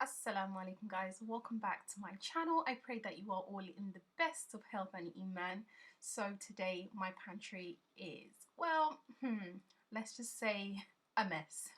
Asalmu'alaikum guys, welcome back to my channel. I pray that you are all in the best of health and iman. So today my pantry is, well, let's just say a mess.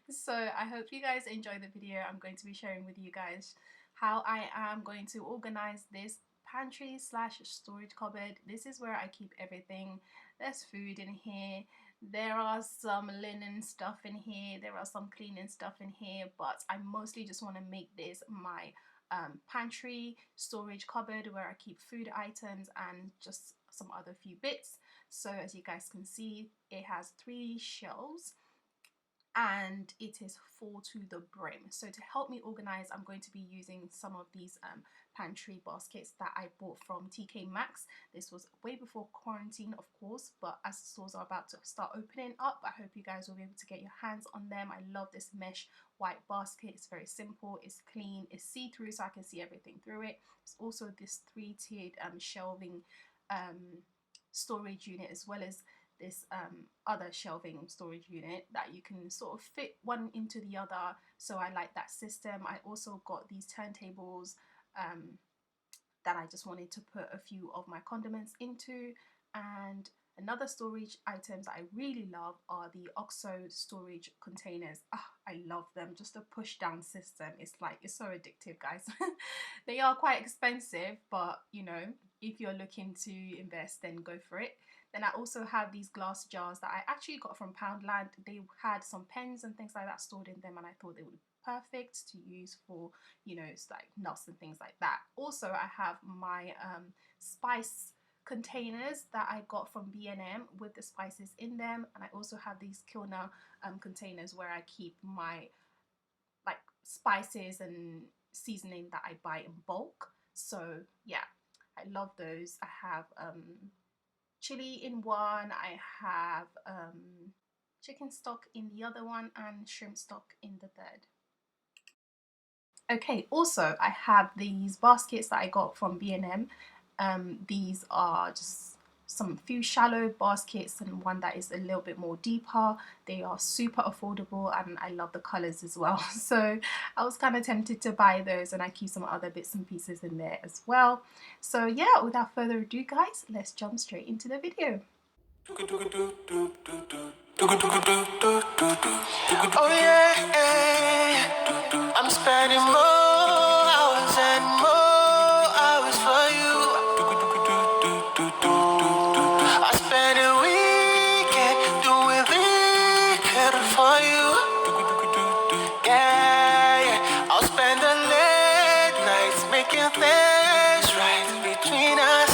So I hope you guys enjoy the video. I'm going to be sharing with you guys how I am going to organize this pantry slash storage cupboard. This is where I keep everything. There's food in here. There are some linen stuff in here, there are some cleaning stuff in here, but I mostly just want to make this my pantry storage cupboard where I keep food items and just some other few bits. So as you guys can see, it has 3 shelves and it is full to the brim. So to help me organize, I'm going to be using some of these pantry baskets that I bought from TK Maxx. This was way before quarantine, of course, but as the stores are about to start opening up, I hope you guys will be able to get your hands on them. I love this mesh white basket. It's very simple, it's clean, it's see-through, so I can see everything through it. There's also this 3-tiered shelving storage unit, as well as this other shelving storage unit that you can sort of fit one into the other. So I like that system. I also got these turntables that I just wanted to put a few of my condiments into. And another storage items I really love are the OXO storage containers. I love them. Just a push down system. It's so addictive, guys. They are quite expensive, but you know, if you're looking to invest, then go for it. Then I also have these glass jars that I actually got from Poundland. They had some pens and things like that stored in them, and I thought they would be perfect to use for, you know, like nuts and things like that. Also, I have my spice containers that I got from B&M with the spices in them, and I also have these Kilner containers where I keep my like spices and seasoning that I buy in bulk. So yeah, I love those. I have chili in one, I have chicken stock in the other one, and shrimp stock in the third. Okay, also I have these baskets that I got from B&M. These are just some few shallow baskets and one that is a little bit more deeper. They are super affordable and I love the colors as well. So I was kind of tempted to buy those, and I keep some other bits and pieces in there as well. So yeah, without further ado guys, let's jump straight into the video. Oh yeah, I'm spending more hours and more hours for you. I spend a weekend doing weekend for you. Yeah, I'll spend the late nights making things right between us.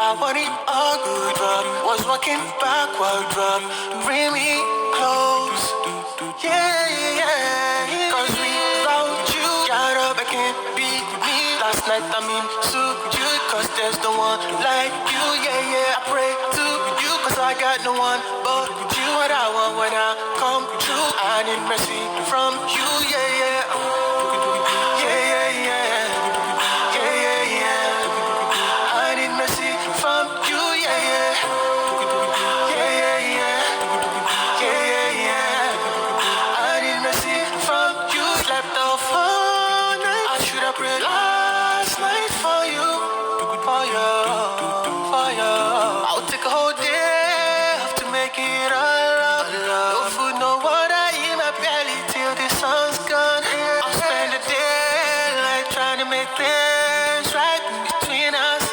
I want it all good, drop. Was walking backward, drop. Bring me close. Yeah. Cause without you, got up, I can't be me. Last night I'm in you, cause there's no one like you. Yeah. I pray to you, cause I got no one but you. What I want when I come true, I need mercy from you. Yeah. I need mercy from you. Yeah. I need mercy from you. Slept off all night. I should have prayed last night for you. I'll take a whole day off to make it all up. No food, no water in my belly till the sun's gone. I'll spend the daylight trying to make things right between us.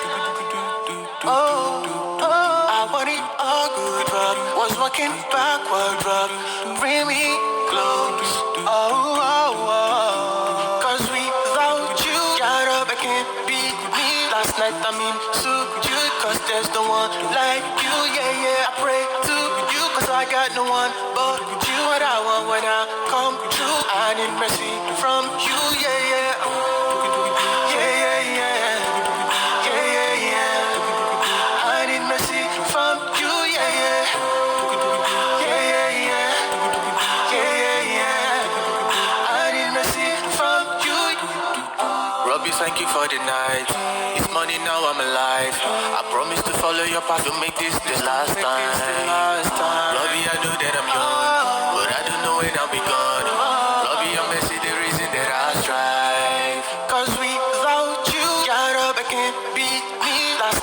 I want it all good, drop. Was walking backward, drop. Bring me close. Cause without you, got up, I can't be me. Last night I'm in you, cause there's no one like you. Yeah. I pray to you, cause I got no one but you. What I want when I come true, I need mercy from you. Yeah. I need mercy from you. Yeah. I need mercy from you. Robbie, thank you for the night. It's money, now I'm alive. I promise to follow your path to make this the last time. Robbie, I know that I'm young, but I don't know when I'll be gone. Robbie,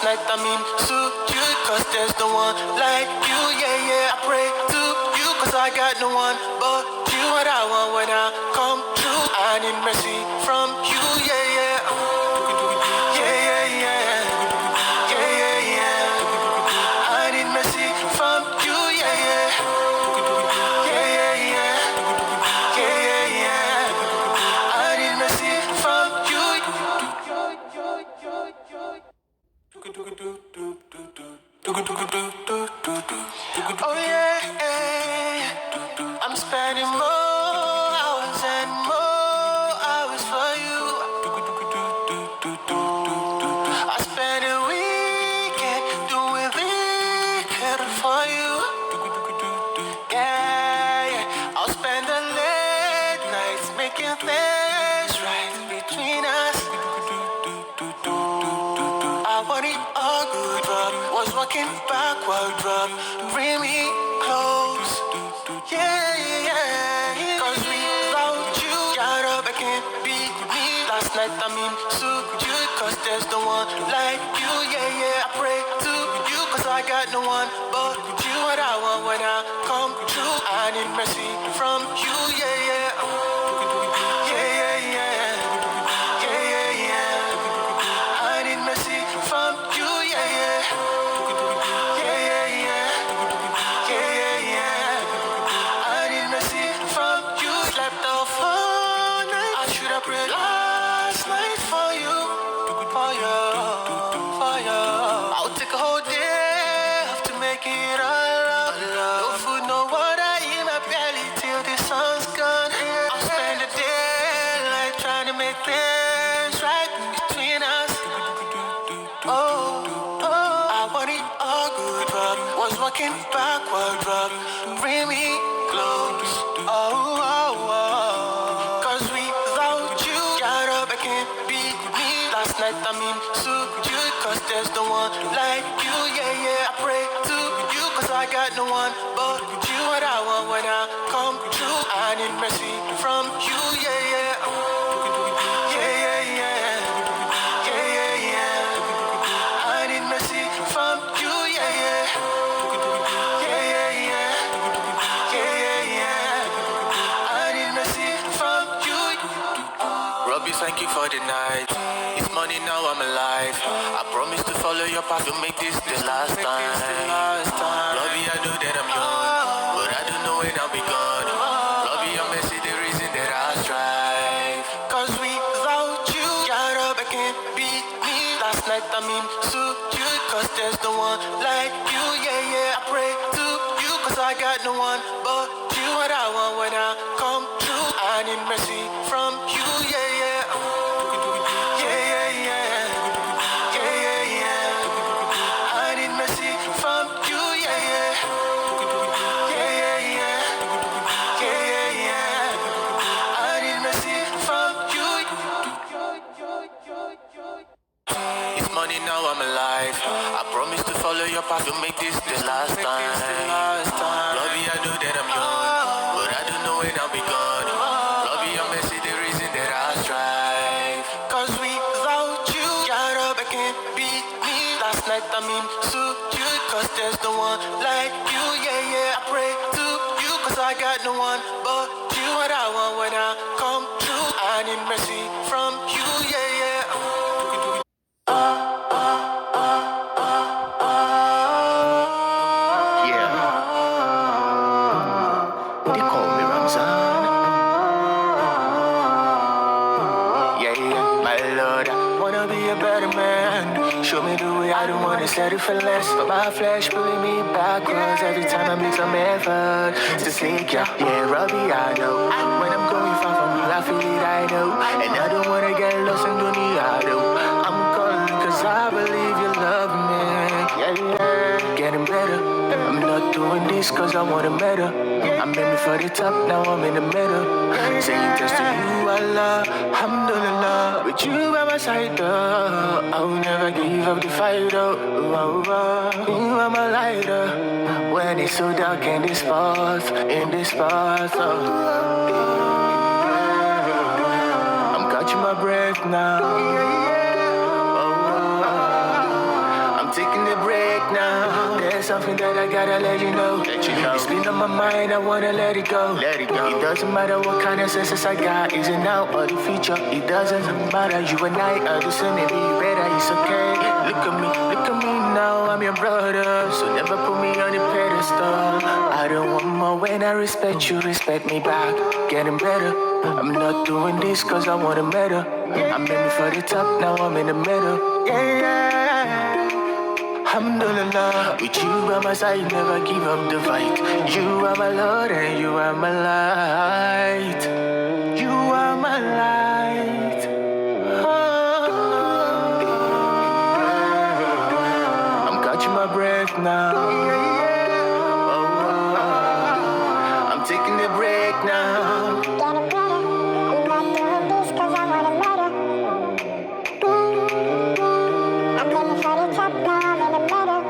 night I'm into you, cause there's no one like you, yeah, yeah. I pray to you, cause I got no one but you. What I want when I come true, I need mercy from you, yeah, yeah. Yeah, yeah, yeah. Yeah, yeah, yeah. I need mercy from you, yeah, yeah. Yeah, yeah, yeah. Yeah, yeah, yeah. I need mercy from you. Oh yeah, I'm spending more hours and more hours for you. I spend a weekend doing little for you. Yeah, yeah. I'll spend the late nights making things right between us. I want it all good, but was walking backward, but bring me close. Yeah, yeah, yeah. Cause without you, got up, I can't be me. Last night I'm into you, cause there's no one like you, yeah, yeah. I pray to you, cause I got no one but you. What I want when I come true, I need mercy from you, yeah, yeah. Yeah, yeah, yeah. Yeah, yeah, yeah. I need mercy from you, yeah, yeah. Yeah, yeah, yeah. Yeah, yeah, yeah. I need mercy from you. Slept off all night. I should have prayed last night for you, for you, for you. I'll take a whole day off to make it all up. No food, no water in my belly till the sun's gone. I'll spend the daylight trying to make things right between us. Oh, I want it all good, but was walking backward, but bring me close. Oh, oh, oh. Cause without you, got up, I can't be me. Last night I'm into you, cause there's no one like you, yeah, yeah. I pray to you, cause I got no one but you. What I want when I come true, I need mercy from you, yeah, yeah. Yeah, yeah, yeah. Yeah, yeah, yeah. I need mercy from you, yeah, yeah. Yeah, yeah, yeah. Yeah, yeah, yeah. I need mercy from you. Robbie, thank you for the night. It's money, now I'm alive. I promise to follow your path to make this the last time. Robbie, I know that I'm young, but I don't know when I'll be gone. Robbie, your mercy, the reason that I strive. Cause without you, got up, I can't be me. Last night I'm into you, cause there's no one like you, yeah, yeah. I pray to you, cause I got no one but you. What I want when I come true, I need mercy from you, yeah, yeah. Yeah, yeah, yeah. Yeah, yeah, yeah. I need mercy from you, yeah, yeah. Yeah, yeah, yeah. Yeah, yeah, yeah. I need mercy from you. It's money, now I'm alive. I promise to follow your path to make this the last time. Robbie, I know that I'm young, but I don't know when I'll be gone. Robbie, your mercy, the reason that I strive. Cause without you, got up, I can't be me. Last night I'm into you, cause there's no one like you, yeah, yeah. I pray to you, cause I got no one but you. What I want when I come true, I need mercy from you, yeah, yeah. Yeah, they call me Ramzan. Yeah, yeah, my lord, I wanna be a better man. Show me the way, I don't wanna settle for less. But my flesh pulling me backwards every time I make some effort to sneak ya. Yeah, Robbie, I know when I'm going far from you, I feel it, I know. And I don't wanna get lost in Dunia, though. I'm calling cause I believe you love me. Yeah, yeah, getting better. I'm not doing this cause I want it better. I'm aiming for the top, now I'm in the middle. Saying thanks to you, Allah, alhamdulillah. With you by my side, though, I'll never give up the fight, though. You are my lighter. When it's so dark in this path, I'm catching my breath now. I'm something that I gotta let you know. It's been on my mind, I wanna let it go. It doesn't matter what kind of senses I got, is it now or the future? It doesn't matter, you and I are the same, maybe better, it's okay. Look at me now, I'm your brother, so never put me on the pedestal. I don't want more when I respect you, respect me back. Getting better, I'm not doing this cause I want a medal. I'm aiming for the top, now I'm in the middle. Yeah. Alhamdulillah, with you by my side, never give up the fight. You are my Lord and you are my light. You are my light. I'm catching my breath now. I'm taking a break now. Getting better. I'm not doing this cause I want a medal. I'm aiming for the top, now I'm in the middle.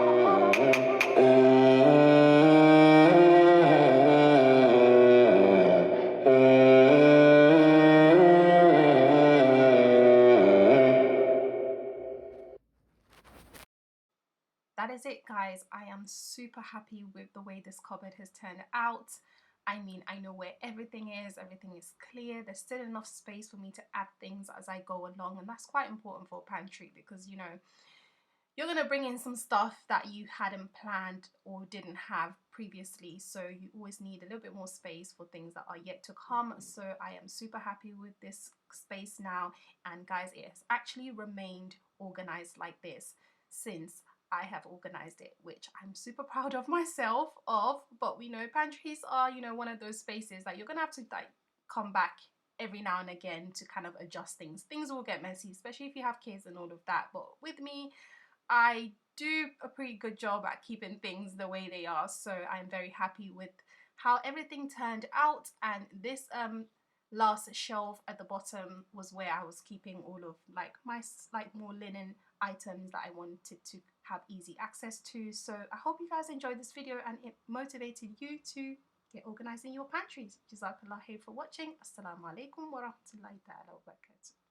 That is it, guys. I am super happy with the way this cupboard has turned out. I mean, I know where everything is clear. There's still enough space for me to add things as I go along, and that's quite important for a pantry because, you know, you're going to bring in some stuff that you hadn't planned or didn't have previously, so you always need a little bit more space for things that are yet to come. So I am super happy with this space now, and guys, it has actually remained organized like this since I have organized it, which I'm super proud of myself of. But we know pantries are, you know, one of those spaces that you're gonna have to like come back every now and again to kind of adjust things. Things will get messy, especially if you have kids and all of that. But with me, I do a pretty good job at keeping things the way they are. So I'm very happy with how everything turned out. And this last shelf at the bottom was where I was keeping all of like my like more linen items that I wanted to have easy access to. So I hope you guys enjoyed this video and it motivated you to get organized in your pantries. Jazakallah khair for watching. Assalamualaikum warahmatullahi ta'ala wabarakatuh.